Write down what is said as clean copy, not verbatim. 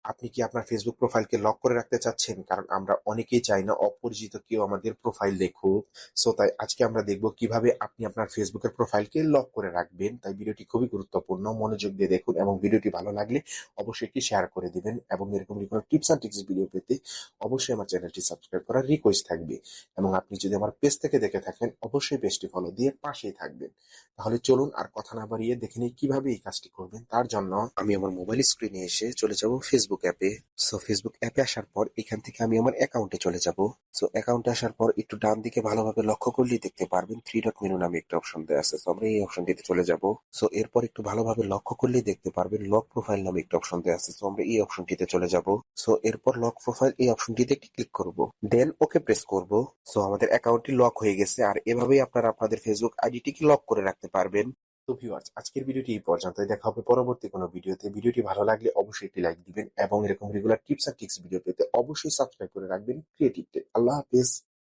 আপনি কি আপনার ফেসবুক প্রোফাইলকে লক করে রাখতে চাচ্ছেন? কারণ আমরা অনেকেই চাই না অপরিচিত কেউ আমাদের প্রোফাইল দেখুক। সো তাই আজকে আমরা দেখব কিভাবে আপনি আপনার ফেসবুকের প্রোফাইলকে লক করে রাখবেন। তাই ভিডিওটি খুবই গুরুত্বপূর্ণ। মনোযোগ দিয়ে দেখুন এবং ভিডিওটি ভালো লাগলে অবশ্যই একটি শেয়ার করে দিবেন এবং এরকম কোনো টিপস অ্যান্ড ট্রিক্স ভিডিও পেতে অবশ্যই আমার চ্যানেলটি সাবস্ক্রাইব করার রিকোয়েস্ট থাকবে। এবং আপনি যদি আমার পেজ থেকে দেখে থাকেন অবশ্যই পেজটি ফলো দিয়ে পাশেই থাকবেন। তাহলে চলুন আর কথা না বাড়িয়ে দেখে নিই কিভাবে এই কাজটি করবেন। তার জন্য আমি আমার মোবাইল স্ক্রিনে এসে চলে যাব ফেসবুক অ্যাপে। সো ফেসবুক অ্যাপে আসার পর এখান থেকে আমি আমার অ্যাকাউন্টে চলে যাব। সো অ্যাকাউন্টে আসার পর একটু ডান দিকে ভালোভাবে লক্ষ্য করলেই দেখতে পারবেন থ্রি ডট মেনু নামে একটা অপশন দেওয়া আছে। সো আমরা এই অপশনটিতে চলে যাব। সো এরপর একটু ভালোভাবে লক্ষ্য করলেই দেখতে পারবেন লক প্রোফাইল নামে একটা অপশন দেওয়া আছে। সো আমরা এই অপশনটিতে চলে যাব। সো এরপর লক প্রোফাইল এই অপশনটিতে একটি ক্লিক করব, দেন ওকে প্রেস করব। সো আমাদের অ্যাকাউন্টটি লক হয়ে গেছে আর এভাবেই আপনারা আপনাদের ফেসবুক আইডিটিকে লক করে রাখতে পারবেন। তো ভিউয়ার্স, আজকের ভিডিওটি এই পর্যন্তই। দেখা হবে পরবর্তী কোনো ভিডিওতে। ভিডিওটি ভালো লাগলে অবশ্যই একটি লাইক দিবেন এবং এরকম regular tips and tricks video পেতে অবশ্যই সাবস্ক্রাইব করে রাখবেন ক্রিয়েটিভ টেক। আল্লাহ হাফেজ।